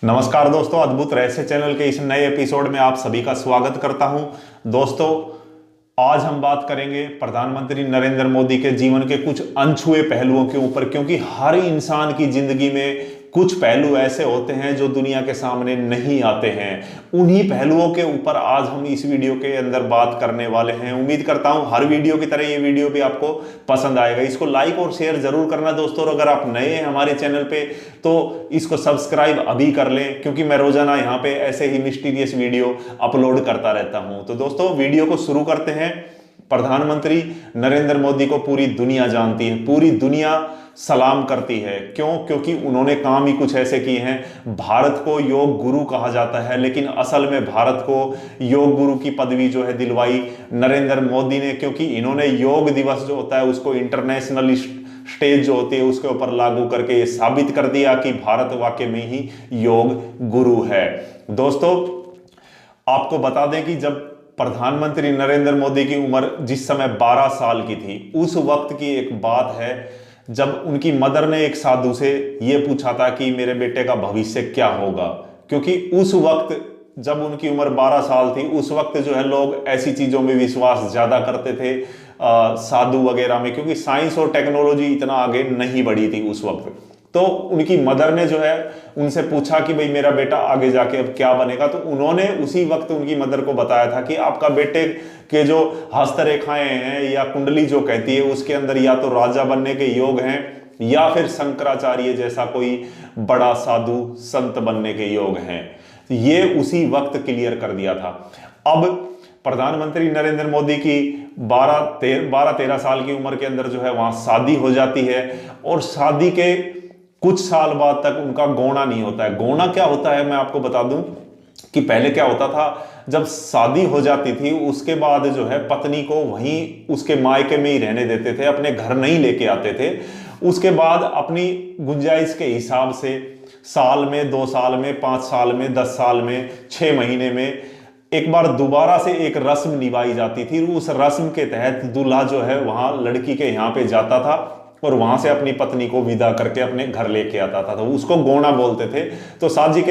नमस्कार दोस्तों, अद्भुत रहस्य चैनल के इस नए एपिसोड में आप सभी का स्वागत करता हूं। दोस्तों, आज हम बात करेंगे प्रधानमंत्री नरेंद्र मोदी के जीवन के कुछ अनछुए पहलुओं के ऊपर, क्योंकि हर इंसान की जिंदगी में कुछ पहलू ऐसे होते हैं जो दुनिया के सामने नहीं आते हैं। उन्हीं पहलुओं के ऊपर आज हम इस वीडियो के अंदर बात करने वाले हैं। उम्मीद करता हूं हर वीडियो की तरह ये वीडियो भी आपको पसंद आएगा। इसको लाइक और शेयर जरूर करना दोस्तों, और अगर आप नए हैं हमारे चैनल पे तो इसको सब्सक्राइब अभी कर लें, क्योंकि मैं रोजाना यहाँ पे ऐसे ही मिस्टीरियस वीडियो अपलोड करता रहता हूं। तो दोस्तों, वीडियो को शुरू करते हैं। प्रधानमंत्री नरेंद्र मोदी को पूरी दुनिया जानती है, पूरी दुनिया सलाम करती है। क्यों? क्योंकि उन्होंने काम ही कुछ ऐसे किए हैं। भारत को योग गुरु कहा जाता है, लेकिन असल में भारत को योग गुरु की पदवी जो है दिलवाई नरेंद्र मोदी ने, क्योंकि इन्होंने योग दिवस जो होता है उसको इंटरनेशनल स्टेज जो होती है उसके ऊपर लागू करके ये साबित कर दिया कि भारत वाकई में ही योग गुरु है। दोस्तों, आपको बता दें कि जब प्रधानमंत्री नरेंद्र मोदी की उम्र जिस समय 12 साल की थी, उस वक्त की एक बात है जब उनकी मदर ने एक साधु से ये पूछा था कि मेरे बेटे का भविष्य क्या होगा। क्योंकि उस वक्त जब उनकी उम्र 12 साल थी, उस वक्त जो है लोग ऐसी चीज़ों में विश्वास ज़्यादा करते थे, साधु वगैरह में, क्योंकि साइंस और टेक्नोलॉजी इतना आगे नहीं बढ़ी थी उस वक्त। तो उनकी मदर ने जो है उनसे पूछा कि भाई मेरा बेटा आगे जाके अब क्या बनेगा। तो उन्होंने उसी वक्त उनकी मदर को बताया था कि आपका बेटे के जो हस्तरेखाएं हैं या कुंडली जो कहती है उसके अंदर या तो राजा बनने के योग हैं या फिर शंकराचार्य जैसा कोई बड़ा साधु संत बनने के योग हैं। ये उसी वक्त क्लियर कर दिया था। अब प्रधानमंत्री नरेंद्र मोदी की 12-13 साल की उम्र के अंदर जो है वहां शादी हो जाती है, और शादी के कुछ साल बाद तक उनका गौना नहीं होता है। गौना क्या होता है मैं आपको बता दूं कि पहले क्या होता था, जब शादी हो जाती थी उसके बाद जो है पत्नी को वहीं उसके मायके में ही रहने देते थे, अपने घर नहीं लेके आते थे। उसके बाद अपनी गुंजाइश के हिसाब से साल में, 2 साल में, 5 साल में, 10 साल में, 6 महीने में एक बार दोबारा से एक रस्म निभाई जाती थी। उस रस्म के तहत दूल्हा जो है वहां लड़की के यहाँ पे जाता था और वहां से अपनी पत्नी को विदा करके अपने घर लेके आता था, तो उसको गौना बोलते थे। तो शादी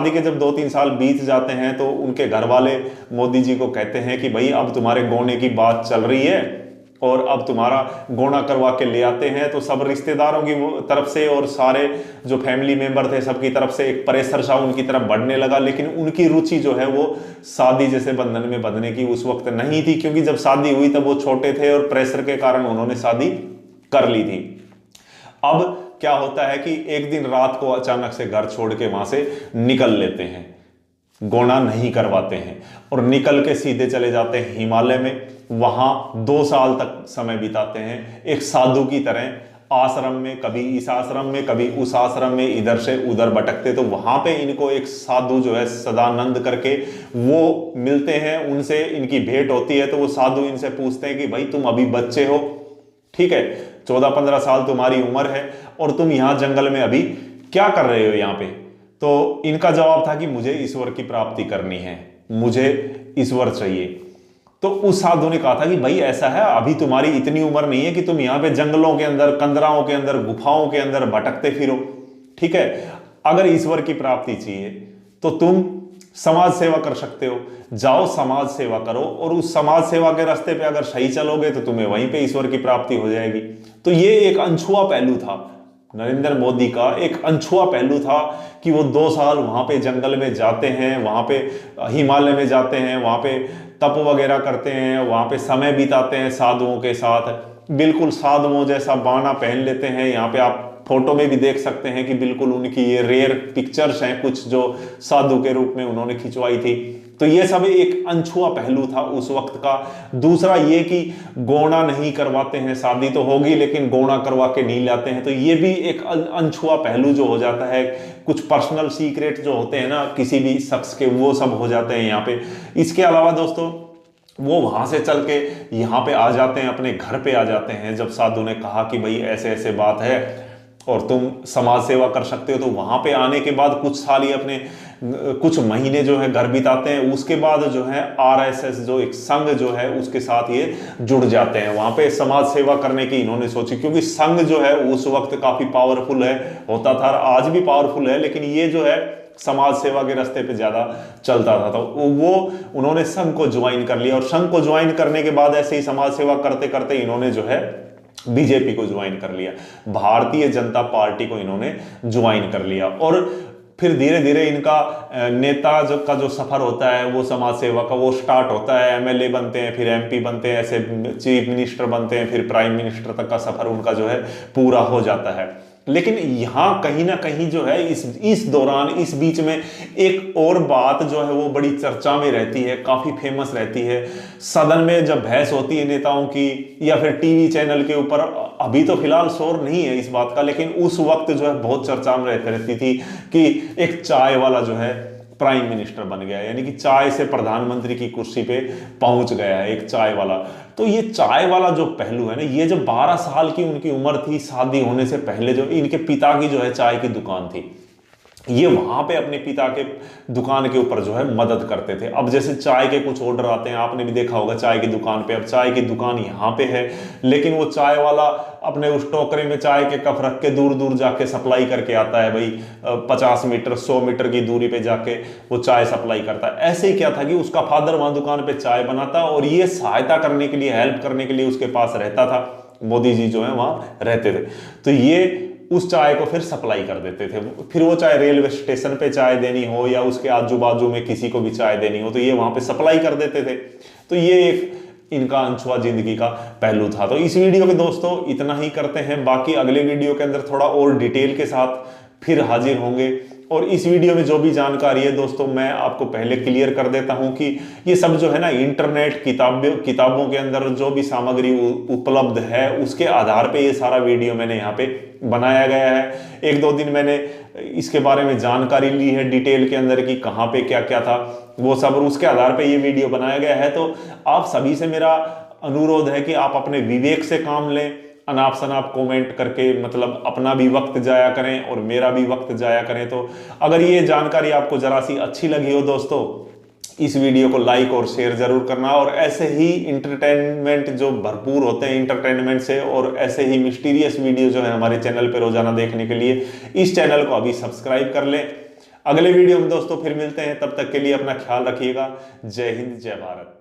के जब 2-3 साल बीत जाते हैं तो उनके घर वाले मोदी जी को कहते हैं कि भाई अब तुम्हारे गौने की बात चल रही है और अब तुम्हारा गौना करवा के ले आते हैं। तो सब रिश्तेदारों की तरफ से और सारे जो फैमिली मेंबर थे सबकी तरफ से एक प्रेशर सा उनकी तरफ बढ़ने लगा, लेकिन उनकी रुचि जो है वो शादी जैसे बंधन में बंधने की उस वक्त नहीं थी, क्योंकि जब शादी हुई तब वो छोटे थे और प्रेशर के कारण उन्होंने शादी कर ली थी। अब क्या होता है कि एक दिन रात को अचानक से घर छोड़ के वहां से निकल लेते हैं, गौना नहीं करवाते हैं और निकल के सीधे चले जाते हैं हिमालय में। वहां 2 साल तक समय बिताते हैं एक साधु की तरह, आश्रम में, कभी इस आश्रम में कभी उस आश्रम में, इधर से उधर भटकते। तो वहां पे इनको एक साधु जो है सदानंद करके वो मिलते हैं, उनसे इनकी भेंट होती है। तो वो साधु इनसे पूछते हैं कि भाई तुम अभी बच्चे हो, ठीक है, 14-15 साल तुम्हारी उम्र है और तुम यहाँ जंगल में अभी क्या कर रहे हो यहाँ पे। तो इनका जवाब था कि मुझे ईश्वर की प्राप्ति करनी है, मुझे ईश्वर चाहिए। तो उस साधु ने कहा था कि भाई ऐसा है, अभी तुम्हारी इतनी उम्र नहीं है कि तुम यहाँ पे जंगलों के अंदर, कंदराओं के अंदर, गुफाओं के अंदर भटकते फिरो, ठीक है। अगर ईश्वर की प्राप्ति चाहिए तो तुम समाज सेवा कर सकते हो, जाओ समाज सेवा करो, और उस समाज सेवा के रास्ते पे अगर सही चलोगे तो तुम्हें वहीं पे ईश्वर की प्राप्ति हो जाएगी। तो ये एक अनछुआ पहलू था नरेंद्र मोदी का, एक अनछुआ पहलू था कि वो 2 साल वहां पे जंगल में जाते हैं, वहां पे हिमालय में जाते हैं, वहां पे तप वगैरह करते हैं, वहां पे समय बिताते हैं साधुओं के साथ। बिल्कुल साधुओं जैसा बाना पहन लेते हैं। यहाँ पे आप फोटो में भी देख सकते हैं कि बिल्कुल उनकी ये रेयर पिक्चर्स हैं कुछ जो साधु के रूप में उन्होंने खिंचवाई थी। तो ये सब एक अनछुआ पहलू था उस वक्त का। दूसरा ये कि गौना नहीं करवाते हैं, शादी तो होगी लेकिन गौना करवा के नहीं लाते हैं, तो ये भी एक अनछुआ पहलू जो हो जाता है। कुछ पर्सनल सीक्रेट जो होते हैं ना किसी भी शख्स के, वो सब हो जाते हैं यहाँ पे। इसके अलावा दोस्तों, वो वहां से चल के यहाँ पे आ जाते हैं, अपने घर पे आ जाते हैं। जब साधु ने कहा कि भाई ऐसे ऐसे बात है और तुम समाज सेवा कर सकते हो, तो वहां पे आने के बाद कुछ साल ही अपने कुछ महीने जो है घर बिताते हैं। उसके बाद जो है आरएसएस जो एक संघ जो है उसके साथ ये जुड़ जाते हैं। वहां पे समाज सेवा करने की इन्होंने सोची, क्योंकि संघ जो है उस वक्त काफी पावरफुल है, होता था, आज भी पावरफुल है, लेकिन ये जो है समाज सेवा के रास्ते पे ज्यादा चलता था। तो वो उन्होंने संघ को ज्वाइन कर लिया और संघ को ज्वाइन करने के बाद ऐसे ही समाज सेवा करते करते इन्होंने जो है बीजेपी को ज्वाइन कर लिया, भारतीय जनता पार्टी को इन्होंने ज्वाइन कर लिया। और फिर धीरे धीरे इनका नेता का जो सफर होता है वो समाज सेवा का वो स्टार्ट होता है, एमएलए बनते हैं, फिर एमपी बनते हैं, ऐसे चीफ मिनिस्टर बनते हैं, फिर प्राइम मिनिस्टर तक का सफर उनका जो है पूरा हो जाता है। लेकिन यहाँ कहीं ना कहीं जो है इस दौरान इस बीच में एक और बात जो है वो बड़ी चर्चा में रहती है, काफी फेमस रहती है। सदन में जब बहस होती है नेताओं की या फिर टीवी चैनल के ऊपर, अभी तो फिलहाल शोर नहीं है इस बात का, लेकिन उस वक्त जो है बहुत चर्चा में रहती थी कि एक चाय वाला जो है प्राइम मिनिस्टर बन गया, यानी कि चाय से प्रधानमंत्री की कुर्सी पे पहुंच गया है एक चाय वाला। तो ये चाय वाला जो पहलू है ना, ये जब 12 साल की उनकी उम्र थी, शादी होने से पहले जो इनके पिता की जो है चाय की दुकान थी, ये वहां पे अपने पिता के दुकान के ऊपर जो है मदद करते थे। अब जैसे चाय के कुछ ऑर्डर आते हैं, आपने भी देखा होगा चाय की दुकान पे, अब चाय की दुकान यहाँ पे है, लेकिन वो चाय वाला अपने उस टोकरे में चाय के कप रख के दूर दूर जाके सप्लाई करके आता है भाई, 50 मीटर 100 मीटर की दूरी पे जाके वो चाय सप्लाई करता है। ऐसे ही क्या था कि उसका फादर वहां दुकान पे चाय बनाता और ये सहायता करने के लिए, हेल्प करने के लिए उसके पास रहता था। मोदी जी जो है वहां रहते थे, तो ये उस चाय को फिर सप्लाई कर देते थे। फिर वो चाहे रेलवे स्टेशन पे चाय देनी हो या उसके आजू बाजू में किसी को भी चाय देनी हो, तो ये वहां पे सप्लाई कर देते थे। तो ये एक इनका अनछुआ जिंदगी का पहलू था। तो इस वीडियो में दोस्तों इतना ही करते हैं, बाकी अगले वीडियो के अंदर थोड़ा और डिटेल के साथ फिर हाजिर होंगे। और इस वीडियो में जो भी जानकारी है दोस्तों, मैं आपको पहले क्लियर कर देता हूं कि ये सब जो है ना, इंटरनेट किताबों के अंदर जो भी सामग्री उपलब्ध है उसके आधार पे ये सारा वीडियो मैंने यहाँ पे बनाया गया है। 1-2 दिन मैंने इसके बारे में जानकारी ली है डिटेल के अंदर कि कहाँ पे क्या क्या था वो सब, और उसके आधार पे ये वीडियो बनाया गया है। तो आप सभी से मेरा अनुरोध है कि आप अपने विवेक से काम लें, अनाप शनाप कमेंट करके मतलब अपना भी वक्त जाया करें और मेरा भी वक्त जाया करें। तो अगर ये जानकारी आपको जरा सी अच्छी लगी हो दोस्तों, इस वीडियो को लाइक और शेयर जरूर करना। और ऐसे ही इंटरटेनमेंट जो भरपूर होते हैं इंटरटेनमेंट से, और ऐसे ही मिस्टीरियस वीडियो जो है हमारे चैनल पर रोजाना देखने के लिए इस चैनल को अभी सब्सक्राइब कर लें। अगले वीडियो में दोस्तों फिर मिलते हैं, तब तक के लिए अपना ख्याल रखिएगा। जय हिंद, जय भारत।